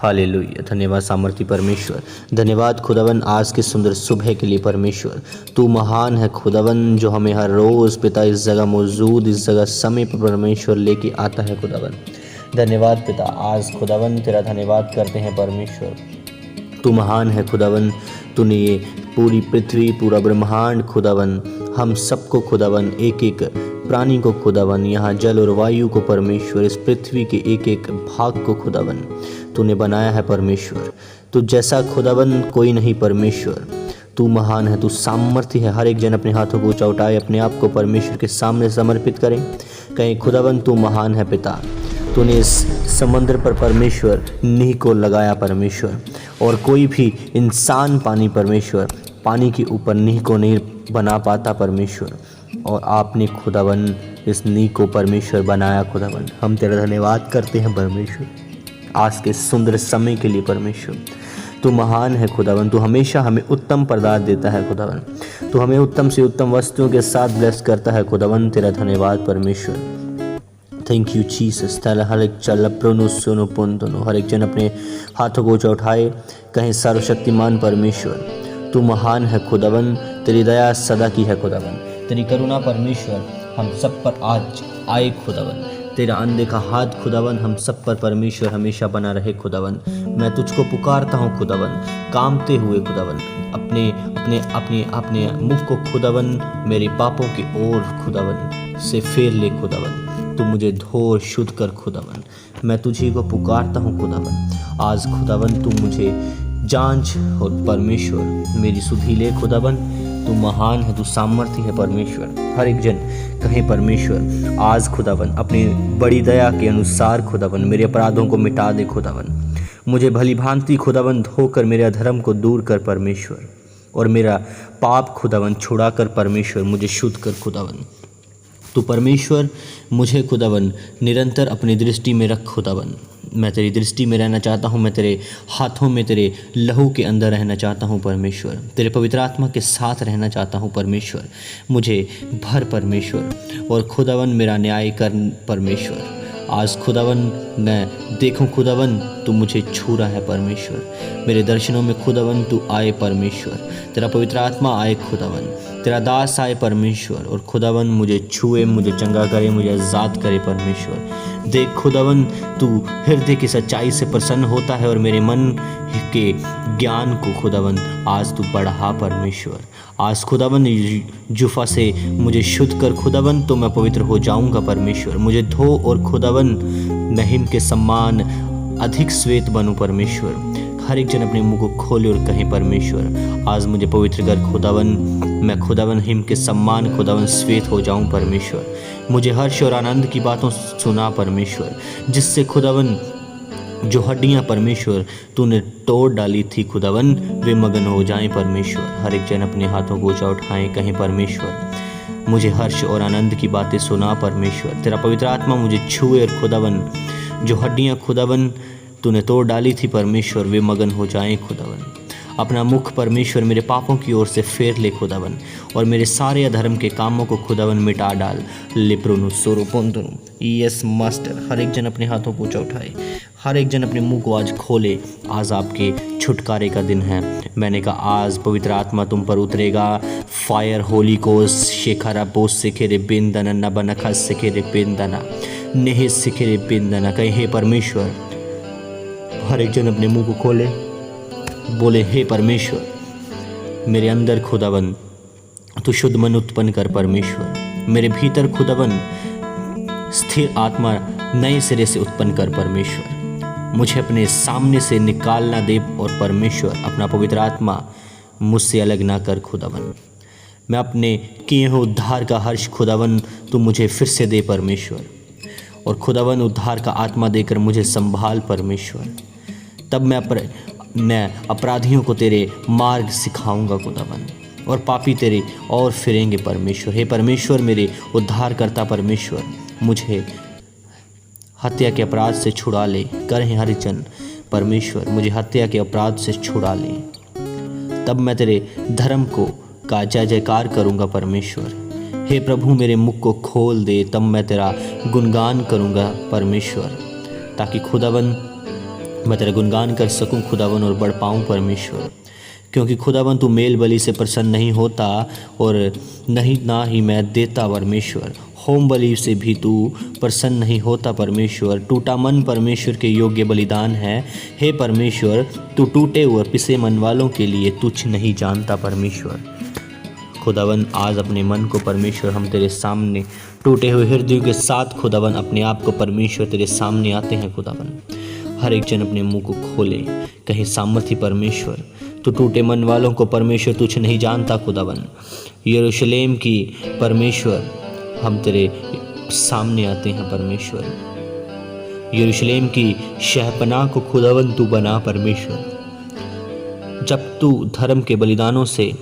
Hallelujah. धन्यवाद सामर्थी परमेश्वर, धन्यवाद खुदावन आज के सुंदर सुबह के लिए परमेश्वर। तू महान है खुदावन, जो हमें हर रोज़ पिता इस जगह मौजूद, इस जगह समय पर परमेश्वर लेके आता है खुदावन। धन्यवाद पिता, आज खुदावन तेरा धन्यवाद करते हैं परमेश्वर। तू महान है खुदावन, तूने ये पूरी पृथ्वी, पूरा ब्रह्मांड खुदावन, हम सबको खुदावन, एक एक प्राणी को खुदावन, यहाँ जल और वायु को परमेश्वर, इस पृथ्वी के एक एक भाग को खुदावन तूने बनाया है परमेश्वर। तू जैसा खुदावन कोई नहीं परमेश्वर। तू महान है, तू सामर्थ्य है। हर एक जन अपने हाथों को ऊंचा उठाए, अपने आप को परमेश्वर के सामने समर्पित करें, कहें खुदावन तू महान है पिता। तूने इस समंदर पर परमेश्वर नींह को लगाया परमेश्वर, और कोई भी इंसान पानी के ऊपर नींह को नहीं बना पाता परमेश्वर, और आपने खुदावन इस नींह को परमेश्वर बनाया खुदावन। हम तेरा धन्यवाद करते हैं परमेश्वर आज के सुंदर समय के लिए परमेश्वर। तू महान है खुदावन, तू हमेशा हमें उत्तम पदार्थ देता है खुदावन, तू हमें उत्तम से उत्तम वस्तुओं के साथ ब्लेस करता है खुदावन। तेरा धन्यवाद परमेश्वर। Thank you Jesus. हर एक चल प्रोनो सोनो पुंतनो, हर एक जन अपने हाथों को ऊंचा उठाए, कहें सर्वशक्तिमान परमेश्वर तू महान है खुदावन। तेरी दया सदा की है खुदावन, तेरी करुणा परमेश्वर हम सब पर आज आए खुदावन। तेरा अनदेखा हाथ खुदावन हम सब पर परमेश्वर हमेशा बना रहे खुदावन। मैं तुझको पुकारता हूँ खुदावन, कामते हुए खुदावन, अपने अपने अपने अपने मुख को खुदावन मेरे पापों की ओर खुदावन से फेर ले खुदावन। तू मुझे धो और शुद्ध कर खुदावन। मैं तुझी को पुकारता हूँ खुदावन। आज खुदावन तू मुझे जांच और परमेश्वर मेरी सुधि ले खुदावन। तू महान है, तू सामर्थ्य है परमेश्वर। हर एक जन कहे परमेश्वर आज खुदावन अपनी बड़ी दया के अनुसार खुदावन मेरे अपराधों को मिटा दे खुदावन। मुझे भली भांति खुदावन धोकर मेरे अधर्म को दूर कर परमेश्वर, और मेरा पाप खुदावन छुड़ा कर परमेश्वर मुझे शुद्ध कर खुदावन। तू परमेश्वर मुझे खुदावन निरंतर अपनी दृष्टि में रख खुदावन। मैं तेरी दृष्टि में रहना चाहता हूँ, मैं तेरे हाथों में, तेरे लहू के अंदर रहना चाहता हूँ परमेश्वर। तेरे पवित्र आत्मा के साथ रहना चाहता हूँ परमेश्वर। मुझे भर परमेश्वर, और खुदावन मेरा न्याय कर परमेश्वर। आज खुदावन मैं देखूं खुदावन तू मुझे छू रहा है परमेश्वर। मेरे दर्शनों में खुदावन तू आए परमेश्वर। तेरा पवित्र आत्मा आए खुदावन, तेरा दास आए परमेश्वर, और खुदावन मुझे छुए, मुझे चंगा करे, मुझे आज़ाद करे परमेश्वर। देख खुदावन तू हृदय की सच्चाई से प्रसन्न होता है, और मेरे मन के ज्ञान को खुदावन आज तू बढ़ा परमेश्वर। आज खुदावन जुफा से मुझे शुद्ध कर खुदावन, तो मैं पवित्र हो जाऊंगा परमेश्वर। मुझे धो और खुदावन महिम के सम्मान अधिक श्वेत बनूं परमेश्वर। हर एक जन अपने मुंह को खोले और कहें परमेश्वर आज मुझे पवित्र कर खुदावन। मैं खुदावन हिम के सम्मान खुदावन श्वेत हो जाऊं परमेश्वर। मुझे हर्ष और आनंद की बातों सुना परमेश्वर, जिससे खुदावन जो हड्डियां परमेश्वर तूने तोड़ डाली थी खुदावन वे मगन हो जाएं परमेश्वर। हर एक जन अपने हाथों को ऊंचा उठाएं, कहें परमेश्वर मुझे हर्ष और आनंद की बातें सुना परमेश्वर। तेरा पवित्र आत्मा मुझे छुए, और खुदावन जो हड्डियां खुदावन तूने तोड़ डाली थी परमेश्वर वे मगन हो जाएं खुदावन। अपना मुख परमेश्वर मेरे पापों की ओर से फेर ले खुदावन, और मेरे सारे अधर्म के कामों को खुदावन मिटा डाल। लिप्रोनु सोरोपोंतनु यस मास्टर। हर एक जन अपने हाथों को ऊंचा उठाए, हर एक जन अपने मुंह को आज खोले। आज आपके छुटकारे का दिन है। मैंने कहा आज पवित्र आत्मा तुम पर उतरेगा। फायर होली कोस शेखरा बोस सिखे रे बिंदना नबनखा सिखे रे बिंदना नेह सिखे रे बिंदना। कहे हे परमेश्वर, हर एक जन अपने मुंह को खोले, बोले हे परमेश्वर मेरे अंदर खुदावन तू शुद्ध मन उत्पन्न कर परमेश्वर। मेरे भीतर खुदावन स्थिर आत्मा नए सिरे से उत्पन्न कर परमेश्वर। मुझे अपने सामने से निकालना दे, और परमेश्वर अपना पवित्र आत्मा मुझसे अलग ना कर खुदावन। मैं अपने किए हुए उद्धार का हर्ष खुदावन तू मुझे फिर से दे परमेश्वर, और खुदावन उद्धार का आत्मा देकर मुझे संभाल परमेश्वर। तब मैं अपराधियों को तेरे मार्ग सिखाऊंगा खुदावन, और पापी तेरे और फिरेंगे परमेश्वर। हे परमेश्वर मेरे उद्धार करता परमेश्वर, मुझे हत्या के अपराध से छुड़ा ले। करें हरिजन परमेश्वर मुझे हत्या के अपराध से छुड़ा ले। तब मैं तेरे धर्म को का जय जयकार करूँगा परमेश्वर। हे प्रभु मेरे मुख को खोल दे, तब मैं तेरा गुणगान करूँगा परमेश्वर, ताकि खुदावन मैं तेरा गुणगान कर सकूं खुदावन और बढ़ पाऊं परमेश्वर, क्योंकि खुदावन तू मेल बलि से प्रसन्न नहीं होता और नहीं ना ही मैं देता परमेश्वर। होम बलि से भी तू प्रसन्न नहीं होता परमेश्वर। टूटा मन परमेश्वर के योग्य बलिदान है। हे परमेश्वर, तू टूटे हुए पिसे मन वालों के लिए तुच्छ नहीं जानता परमेश्वर। खुदावन आज अपने मन को परमेश्वर हम तेरे सामने टूटे हुए हृदयों के साथ खुदावन अपने आप को परमेश्वर तेरे सामने आते हैं। खुदावन हर एक जन अपने मुंह को खोले, कहीं सामर्थी परमेश्वर तो टूटे मन वालों को परमेश्वर तुझ नहीं जानता। खुदावन यरूशलेम की परमेश्वर हम तेरे सामने आते हैं परमेश्वर। यरूशलेम की शहपनाह को खुदावन तू बना परमेश्वर। जब तू धर्म के बलिदानों से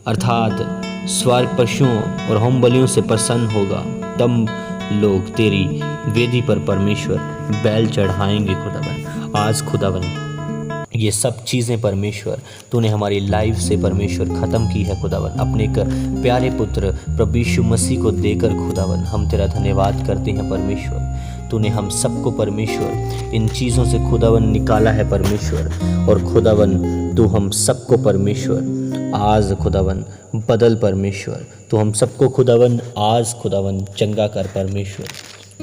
अर्थात स्वर्ग पशुओं और होम बलियों से प्रसन्न होगा, तब लोग तेरी वेदी पर परमेश्वर बैल चढ़ाएंगे। खुदावन आज खुदावन ये सब चीज़ें परमेश्वर तूने हमारी लाइफ से परमेश्वर ख़त्म की है। खुदावन अपने एक प्यारे पुत्र प्रभु यीशु मसीह को देकर खुदावन हम तेरा धन्यवाद करते हैं परमेश्वर। तूने हम सबको परमेश्वर इन चीज़ों से खुदावन निकाला है परमेश्वर, और खुदावन तू हम सबको परमेश्वर आज खुदावन बदल परमेश्वर। तू हम सबको खुदावन आज खुदावन चंगा कर परमेश्वर।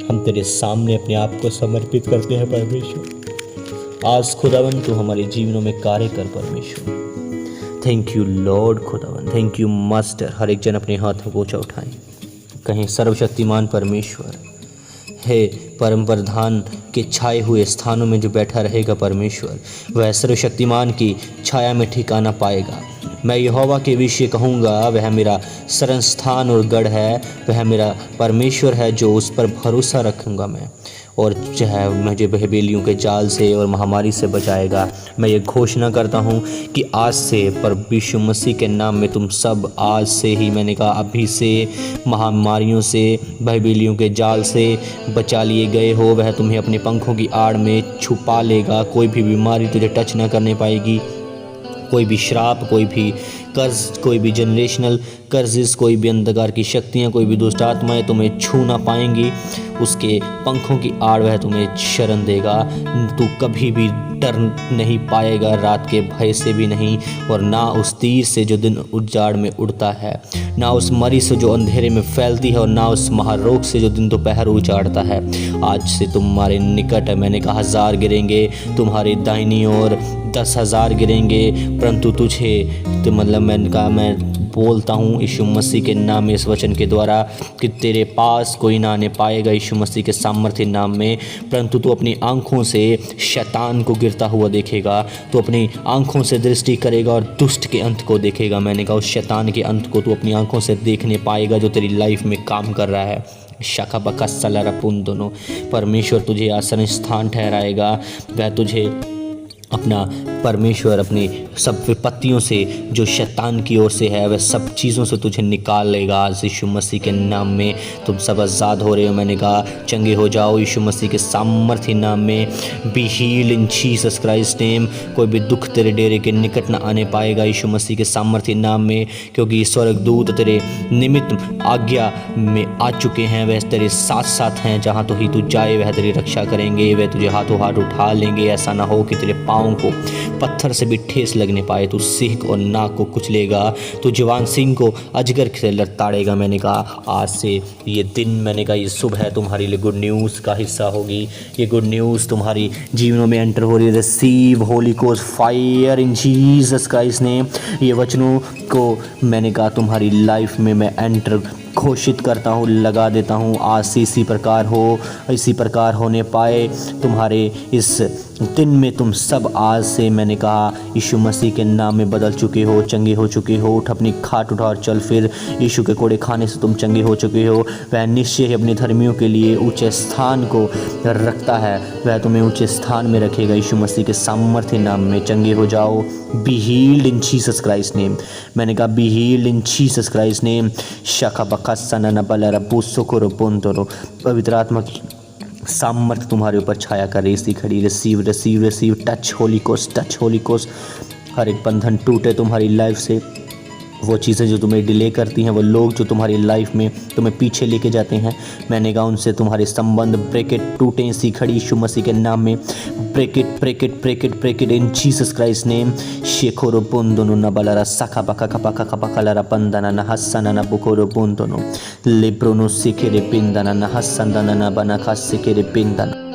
हम तेरे सामने अपने आप को समर्पित करते हैं परमेश्वर। आज खुदावन तू हमारे जीवनों में कार्य कर परमेश्वर। थैंक यू लॉर्ड खुदावन, थैंक यू मास्टर। हर एक जन अपने हाथों को ऊंचा उठाएं, कहें सर्वशक्तिमान परमेश्वर, हे परम प्रधान के छाए हुए स्थानों में जो बैठा रहेगा परमेश्वर, वह सर्वशक्तिमान की छाया में ठिकाना पाएगा। मैं यहोवा के विषय कहूँगा, वह मेरा शरण स्थान और गढ़ है, वह मेरा परमेश्वर है जो उस पर भरोसा रखूँगा मैं, और चाहे मुझे बहबेलियों के जाल से और महामारी से बचाएगा। मैं ये घोषणा करता हूँ कि आज से प्रभु यीशु मसीह के नाम में तुम सब आज से ही, मैंने कहा अभी से, महामारियों से बहबेलियों के जाल से बचा लिए गए हो। वह तुम्हें अपने पंखों की आड़ में छुपा लेगा। कोई भी बीमारी तुझे टच ना करने पाएगी, कोई भी श्राप, कोई भी कर्ज, कोई भी जनरेशनल कर्जेस, कोई भी अंधकार की शक्तियाँ, कोई भी दुष्ट आत्माएँ तुम्हें छू ना पाएंगी। उसके पंखों की आड़ वह तुम्हें शरण देगा। तू कभी भी डर नहीं पाएगा, रात के भय से भी नहीं, और ना उस तीर से जो दिन उजाड़ में उड़ता है, ना उस मरी से जो अंधेरे में फैलती है, और ना उस महारोग से जो दिन दोपहर उजाड़ता है। आज से तुम्हारे निकट है, मैंने कहा 1000 गिरेंगे तुम्हारी दाहिनी ओर, 10,000 गिरेंगे, परंतु तुझे तो मतलब मैंने कहा मैं बोलता हूँ यीशु मसीह के नाम में, इस वचन के द्वारा, कि तेरे पास कोई ना आने पाएगा यीशु मसीह के सामर्थ्य नाम में। परंतु तू अपनी आंखों से शैतान को गिरता हुआ देखेगा, तो अपनी आंखों से दृष्टि करेगा और दुष्ट के अंत को देखेगा। मैंने कहा उस शैतान के अंत को तू अपनी आंखों से देखने पाएगा जो तेरी लाइफ में काम कर रहा है। शाखा बका सलारापुन दोनों परमेश्वर तुझे आसन स्थान ठहराएगा। वह तुझे अपना परमेश्वर अपनी सब विपत्तियों से जो शैतान की ओर से है, वह सब चीज़ों से तुझे निकाल लेगा। आज यीशु मसीह के नाम में तुम सब आज़ाद हो रहे हो। मैंने कहा चंगे हो जाओ यीशु मसीह के सामर्थ्य नाम में। Be heal in Jesus Christ name. कोई भी दुख तेरे डेरे के निकट न आने पाएगा यीशु मसीह के सामर्थ्य नाम में, क्योंकि स्वर्गदूत तेरे निमित्त आज्ञा में आ चुके हैं। वह तेरे साथ साथ हैं, जहाँ तो ही तू जाए वह तेरी रक्षा करेंगे। वह तुझे हाथों हाथ उठा लेंगे। ऐसा ना हो कि तेरे पाँव को पत्थर से भी ठेस लगने पाए। तू सिंह और नाग को कुचलेगा, तू जवान सिंह को अजगर से लताड़ेगा। मैंने कहा आज से ये दिन, मैंने कहा ये सुबह तुम्हारे लिए गुड न्यूज़ का हिस्सा होगी। ये गुड न्यूज़ तुम्हारी जीवनों में एंटर हो रही है। Receive Holi ghost fire in Jesus Christ name. ये वचनों को मैंने कहा तुम्हारी लाइफ में मैं एंटर घोषित करता हूँ, लगा देता हूँ। आज से इसी प्रकार हो, इसी प्रकार होने पाए तुम्हारे इस दिन में। तुम सब आज से, मैंने कहा यीशु मसीह के नाम में बदल चुके हो, चंगे हो चुके हो। उठ अपनी खाट उठा और चल फिर। यीशु के कोड़े खाने से तुम चंगे हो चुके हो। वह निश्चय ही अपने धर्मियों के लिए ऊंचे स्थान को रखता है। वह तुम्हें ऊंचे स्थान में रखेगा। यीशु मसीह के सामर्थ्य नाम में चंगे हो जाओ। Be healed in Jesus Christ name. मैंने कहा be healed in Jesus Christ name. शाखा बकासना नबल रबुसुकुर पुंतरो। पवित्र आत्मा की सामर्थ्य तुम्हारे ऊपर छाया कर रही सी खड़ी। Receive receive receive. Touch holy ghost, touch holy ghost. हर एक बंधन टूटे तुम्हारी लाइफ से। वो चीज़ें जो तुम्हें डिले करती हैं, वो लोग जो तुम्हारी लाइफ में तुम्हें पीछे लेके जाते हैं, मैंने कहा उनसे तुम्हारे संबंध ब्रेकेट टूटे इसी खड़ी यीशु मसीह के नाम में। Bracket bracket bracket bracket in Jesus Christ name. शेखोरो बुंदोनो न बलारा सखा बका कपा कपा कलारा पंदना न हसना न बुकोरो बुंदोनो लिब्रोनो सिकेरे पिंदना न हसंदना न बना खा सिकेरे पिंदना।